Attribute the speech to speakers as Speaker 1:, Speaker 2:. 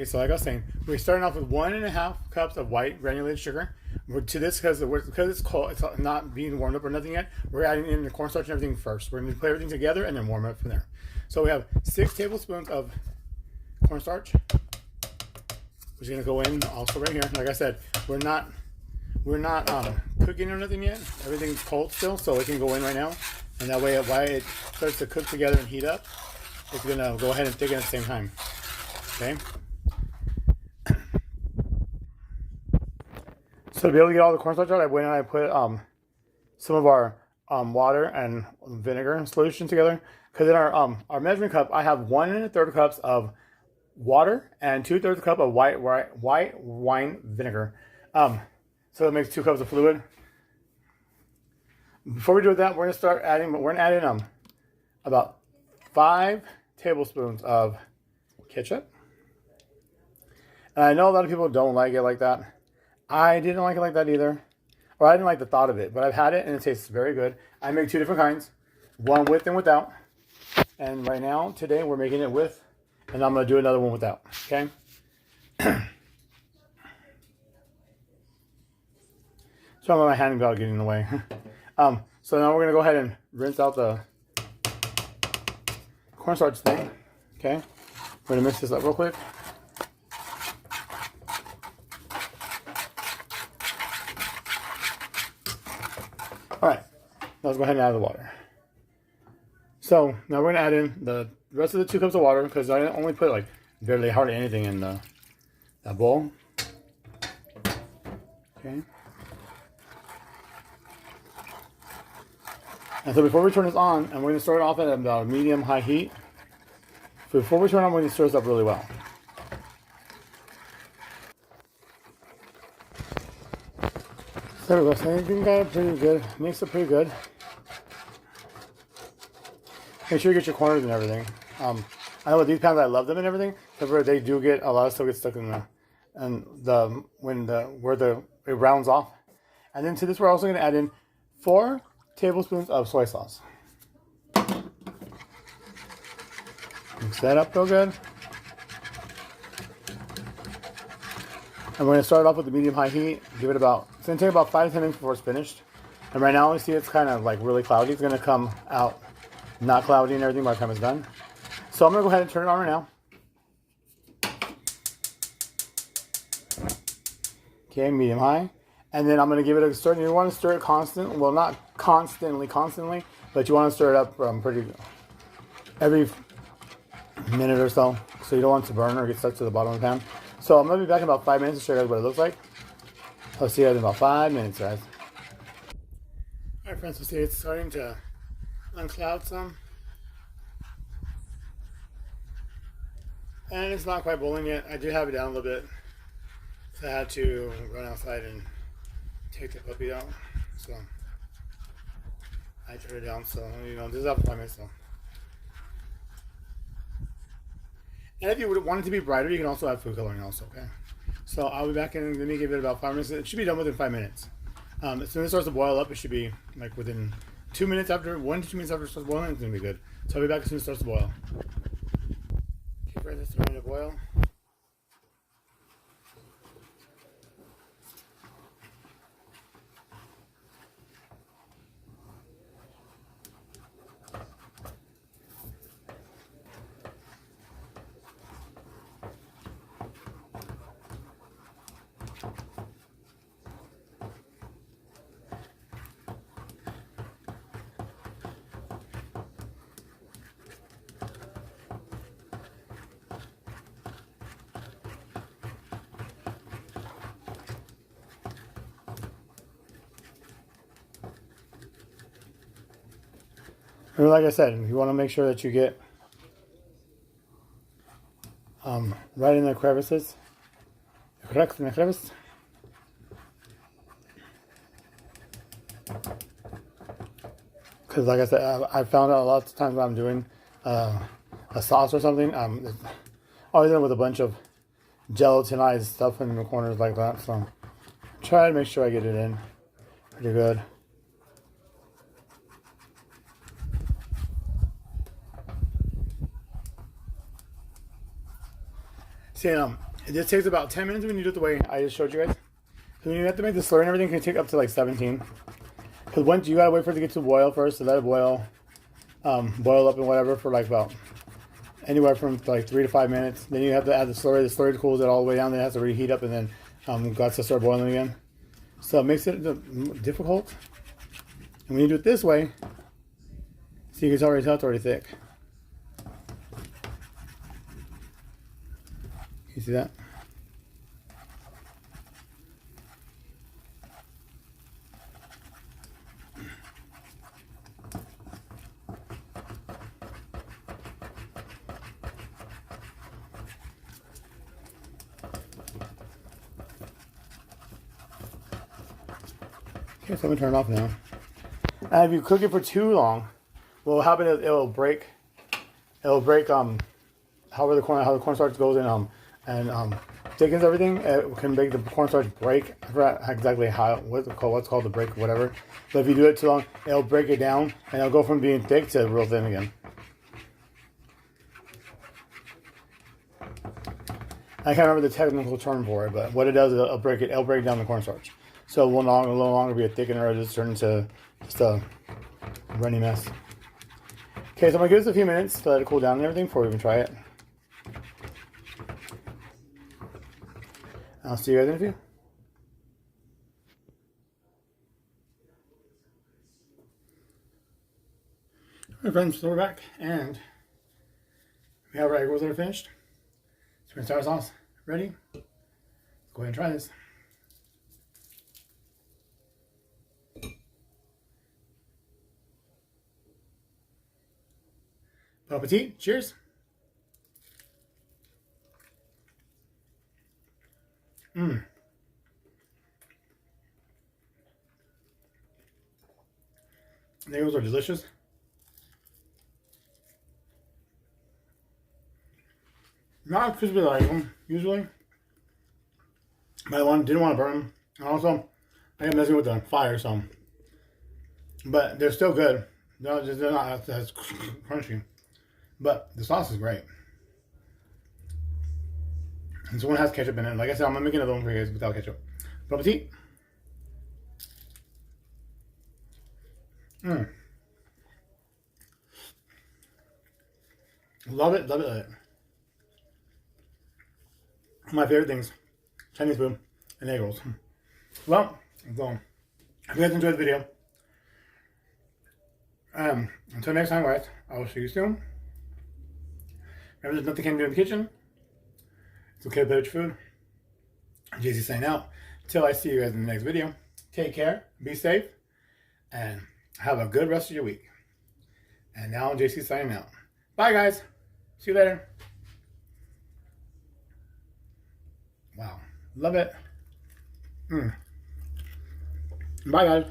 Speaker 1: Okay, so like I was saying, we're starting off with 1.5 cups of white granulated sugar. To this, because it's cold, it's not being warmed up or nothing yet, we're adding in the cornstarch and everything first. We're going to put everything together and then warm it up from there. So we have 6 tablespoons of cornstarch, which is going to go in also right here. Like I said, we're not cooking or nothing yet. Everything's cold still, so it can go in right now. And that way, while it starts to cook together and heat up, it's going to go ahead and thicken at the same time. Okay. So to be able to get all the cornstarch out, I went and I put some of our water and vinegar solution together. Because in our measuring cup, I have 1 1/3 cups of water and 2/3 cup of white wine vinegar. So it makes 2 cups of fluid. Before we do that, we're gonna add in about 5 tablespoons of ketchup. And I know a lot of people don't like it like that. I didn't like it like that either. Or I didn't like the thought of it, but I've had it and it tastes very good. I make 2 different kinds, one with and without. And right now, today, we're making it with, and I'm going to do another one without, okay? So I'm on my hand without getting in the way. So now we're going to go ahead and rinse out the cornstarch thing, okay? We're going to mix this up real quick. All right, now let's go ahead and add the water. So now we're going to add in the rest of the 2 cups of water because I only put like barely hardly anything in that bowl. Okay. And so before we turn this on, and we're going to start off at about a medium-high heat. So before we turn on, we're going to stir this up really well. There we go. So you got it pretty good. Mix it pretty good. Make sure you get your corners and everything. I know with these pans, I love them and everything. However, they do get a lot of stuff gets stuck in there, and it rounds off. And then to this, we're also going to add in 4 tablespoons of soy sauce. Mix that up real good. And we're going to start off with the medium-high heat. Give it about, it's going to take about 5 to 10 minutes before it's finished. And right now, we see it's kind of like really cloudy. It's going to come out not cloudy and everything by the time it's done. So I'm going to go ahead and turn it on right now. Okay, medium-high. And then I'm going to give it a stir. You want to stir it constant. Well, not constantly, but you want to stir it up pretty every minute or so. So you don't want it to burn or get stuck to the bottom of the pan. So I'm going to be back in about 5 minutes to show you guys what it looks like. I'll see you guys in about 5 minutes, guys. Alright friends, so see it's starting to uncloud some. And it's not quite boiling yet. I do have it down a little bit. So I had to run outside and take the puppy out. So I turned it down, so you know, this is after 5 minutes though. And if you would want it to be brighter, you can also add food coloring also, okay? So I'll be back in, let me give it about 5 minutes. It should be done within 5 minutes. As soon as it starts to boil up, it should be like within 2 minutes after, 1 to 2 minutes after it starts boiling, it's gonna be good. So I'll be back as soon as it starts to boil. Okay, friends, it's starting to boil. And like I said, you want to make sure that you get right in the crevices. Correct in the crevice. Because like I said, I found out a lot of times when I'm doing a sauce or something, it's always in with a bunch of gelatinized stuff in the corners like that. So try to make sure I get it in pretty good. See, This takes about 10 minutes when you do it the way I just showed you guys. So when you have to make the slurry and everything, it can take up to like 17. Because once you gotta wait for it to get to boil first, to let it boil, boil up and whatever for like about anywhere from like 3 to 5 minutes. Then you have to add the slurry. The slurry cools it all the way down. Then it has to reheat up and then got to start boiling again. So it makes it difficult. And when you do it this way, see, you can already tell it's already thick. You see that? Okay, so I'm gonna turn it off now. And if you cook it for too long, what will happen is it'll break. It'll break how the cornstarch goes in and thickens everything. It can make the cornstarch break. I forgot exactly what's called the break, whatever. But if you do it too long, it'll break it down and it'll go from being thick to real thin again. I can't remember the technical term for it, but what it does is it'll break down the cornstarch. So it will no longer be a thickener, it'll just turn into just a runny mess. Okay, so I'm gonna give this a few minutes to let it cool down and everything before we even try it. I'll see you guys in a few. Alright friends, so we're back and we have our egg rolls that are finished. Sweet and sour sauce ready. Let's go ahead and try this. Bon appetit. Cheers. Mmm. The eggs are delicious. Not as crispy as I like them, usually. But I didn't want to burn them. And also, I am messing with the fire, so. But they're still good. They're not as crunchy. But the sauce is great. And this one has ketchup in it. Like I said, I'm going to make another one for you guys without ketchup. Bon appetit. Mmm. Love it, love it, love it. My favorite things, Chinese food and egg rolls. Well, I'm going. If you guys enjoyed the video, until next time, guys, I will see you soon. Remember, there's nothing you can do in the kitchen. It's okay to play with your food. JC signing out. Until I see you guys in the next video, take care, be safe, and have a good rest of your week. And now JC signing out. Bye, guys. See you later. Wow. Love it. Bye, guys.